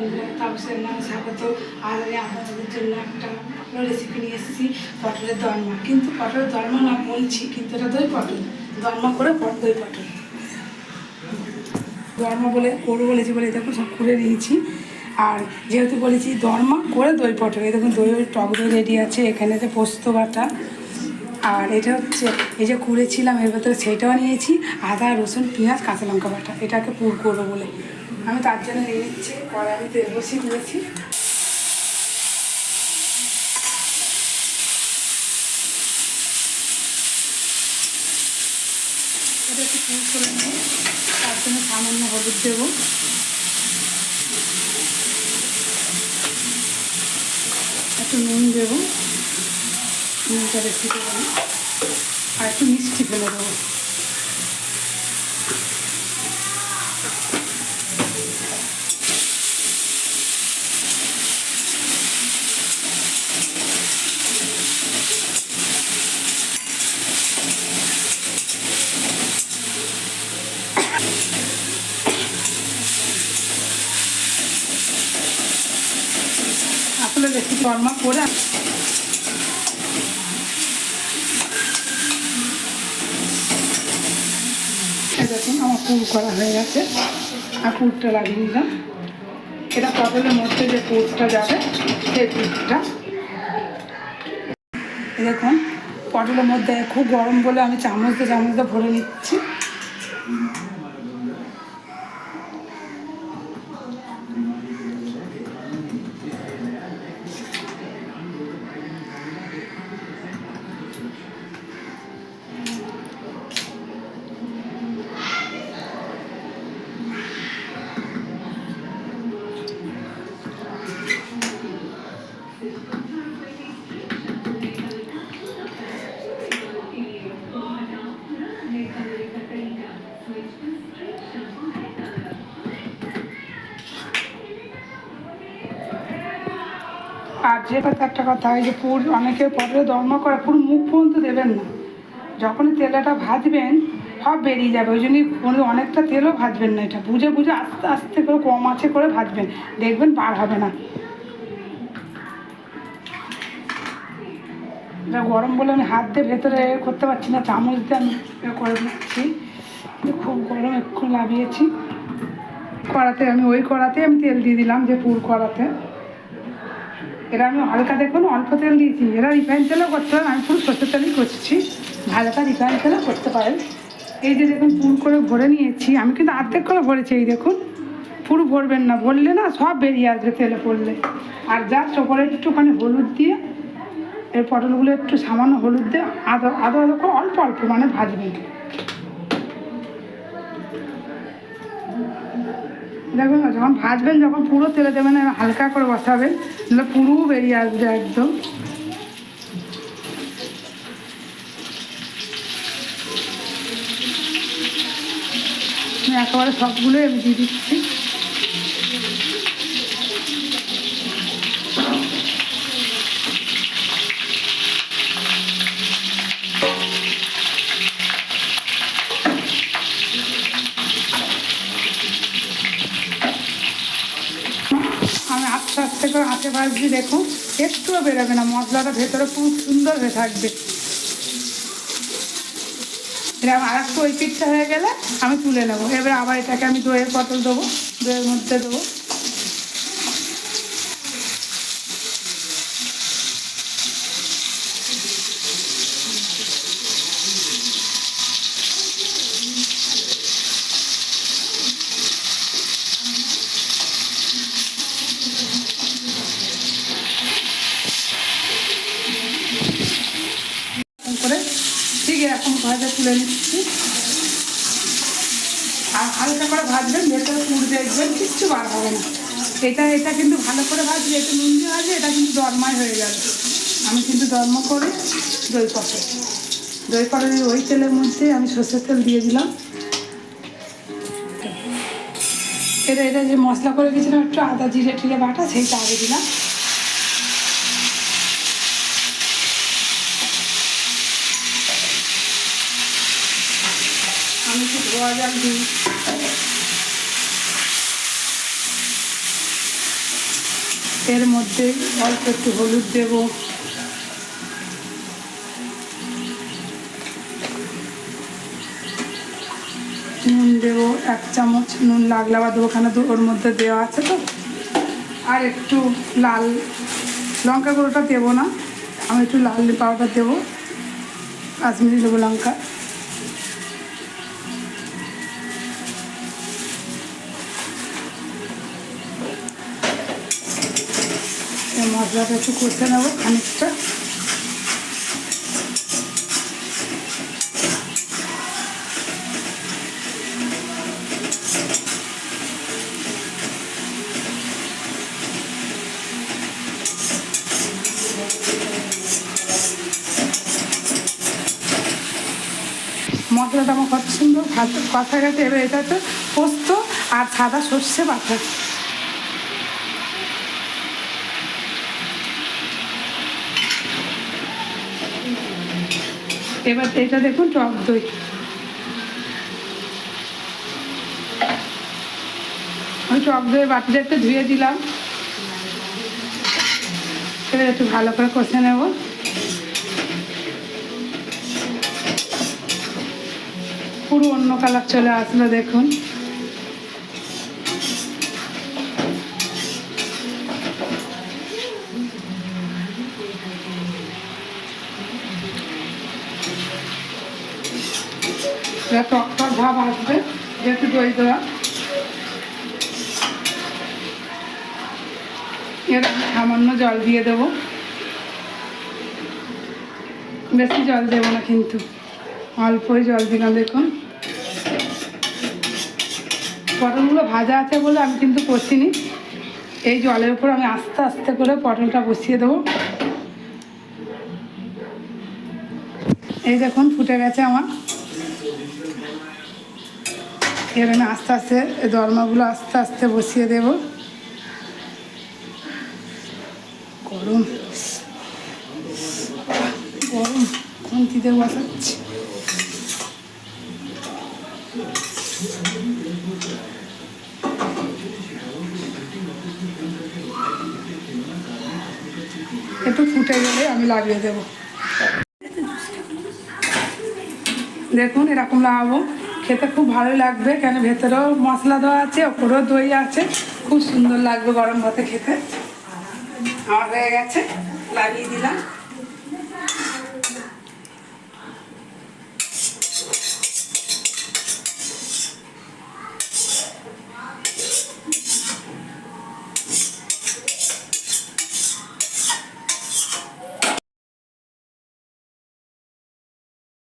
বন্ধুরা, তাপসের নাম স্বাগত। আর আমি আপনাদের জন্য একটা রেসিপি নিয়ে এসেছি, পটলের দরমা। কিন্তু পটলের দরমা না বলছি, কিন্তু এটা দই পটল, দরমা করে দই পটল দরমা বলে করবো বলেছি বলে দেখুন সব করে নিয়েছি। আর যেহেতু বলেছি দরমা করে দই পটল, এই দেখুন দই টক দই রেডি আছে, এখানে যে পোস্ত বাটা, আর এটা হচ্ছে এই যে কুড়েছিলাম এর ভেতরে সেইটাও নিয়েছি, আদা রসুন পেঁয়াজ কাঁচা লঙ্কা বাটা, এটাকে পুর করবো বলে আমি তার জন্য নিয়ে নিচ্ছি। কড়াই তেল বসিয়ে দিয়েছি, এটা একটু পুর করে নেব। তার জন্য সামান্য হলুদ দেবো, একটু নুন দেবো, নুনটা বেশি দেবো, আর একটু মিষ্টি ফেলে দেবো। আসলে বেশি দরমা করে দেখুন আমার পুর করা হয়ে গেছে, আর পুরটা লাগিয়ে দিলাম। এটা পটলের মধ্যে যে পুরটা যাবে সেই পুরটা দেখুন পটলের মধ্যে খুব গরম বলে আমি চামচ দিয়ে ভরে নিচ্ছি। আর যে কথা একটা কথা, এই যে পুর অনেকে পটলে দরমা করে পুরো মুখ পর্যন্ত দেবেন না, যখনই তেলটা ভাজবেন সব বেরিয়ে যাবে। ওই জন্যই অনেকটা তেলও ভাজবেন না, এটা বুঝে বুঝে আস্তে আস্তে করে কম আঁচে করে ভাজবেন, দেখবেন বার হবে না। এটা গরম বলে আমি হাত দিয়ে ভেতরে করতে পারছি না, চামচ দিয়ে আমি করে দিচ্ছি। খুব গরম, এক্ষুনি লাভিয়েছি কড়াতে, আমি ওই কড়াতে আমি তেল দিয়ে দিলাম যে পুর কড়াতে। এরা আমি হালকা দেখুন অল্প তেল দিয়েছি, এরা রিফাইন তেলও করতে পারেন, আমি পুরো সর্ষের তেলই করছি, হালকা রিফাইন তেলও করতে পারেন। এই যে দেখুন পুর করে ভরে নিয়েছি, আমি কিন্তু অর্ধেক করে ভরেছি। এই দেখুন পুরো ভরবেন না, ভরলে না সব বেরিয়ে আসবে তেলে পড়লে। আর জাস্ট ওপরে একটুখানি হলুদ দিয়ে এই পটলগুলো একটু সামান্য হলুদ দিয়ে আদা আদা আদা করে অল্প অল্প মানে ভাজবেন। দেখুন যখন ভাজবেন, যখন পুরো তেলে দেবেন হালকা করে বসাবেন, তাহলে পুরো বেরিয়ে আসবে একদম। আমি একেবারে সবগুলোই আমি দিয়ে দিচ্ছি। আমি আস্তে আস্তে করে হাতে ভাজছি, দেখুন একটুও বেরোবে না, মশলাটা ভেতরে খুব সুন্দর হয়ে থাকবে। এরকম আর একটু ওই পিঠটা হয়ে গেলে আমি তুলে নেবো। এবার আবার এটাকে আমি দইয়ের পটল দেবো, দইয়ের মধ্যে দেবো। করে ঠিক এরকম ভাজা তুলে নিচ্ছি। আর হালকা করে ভাজবেন, ভেতরে পুর দেখবেন কিচ্ছু বার হবে না। এটা কিন্তু ভালো করে ভাজবে, একটু নুন দিয়ে ভাজবে, এটা কিন্তু দরমাই হয়ে যাবে। আমি কিন্তু দরমা করে দই পটল ওই তেলের মধ্যে আমি সর্ষের তেল দিয়ে দিলাম। এটা যে মশলা করে গেছিলাম একটু আদা জিরে টিরে বাটা, সেইটা আগে দিলাম। আমি একটু ধোয়া জল দিই, এর মধ্যে অল্প একটু হলুদ দেব, নুন দেবো 1 চামচ, নুন লাগলে আবার দেবো, ওখানে ওর মধ্যে দেওয়া আছে তো। আর একটু লাল লঙ্কা গুঁড়োটা দেবো না, আমি একটু লাল পাউডার দেবো, কাশ্মীরি দেবো লঙ্কা। এই মশলাটা একটু কষে নেবো খানিকটা। মশলাটা আমার কত সুন্দর কষা গেছে। এবার এটাতে পোস্ত আর সাদা সর্ষে বাটা। এবার এটা দেখুন টক দই, আমি টক দইয়ের বাটিটা একটু ধুয়ে দিলাম। এবার একটু ভালো করে কষে নেব। পুরো অন্য কালার চলে আসলো দেখুন। টক টক ভাব আসবে যেহেতু দই দেওয়া। এর সামান্য জল দিয়ে দেবো, বেশি জল দেবো না কিন্তু, অল্পই জল দিলাম। দেখুন পটলগুলো ভাজা আছে বলে আমি কিন্তু কষিনি, এই জলের উপর আমি আস্তে আস্তে করে পটলটা বসিয়ে দেবো। এই দেখুন ফুটে গেছে আমার। এর আমি আস্তে আস্তে দরমাগুলো আস্তে আস্তে বসিয়ে দেব। গরম গরম খুন্তিতে বসাচ্ছি। একটু ফুটে গেলে আমি লাগিয়ে দেব। দেখুন এরকম লাগাবো, খেতে খুব ভালো লাগবে, কেন ভেতরেও মশলা দেওয়া আছে, ওপরেও দই আছে, খুব সুন্দর লাগবে গরম ভাতে খেতে। আমার হয়ে গেছে, লাগিয়ে দিলাম।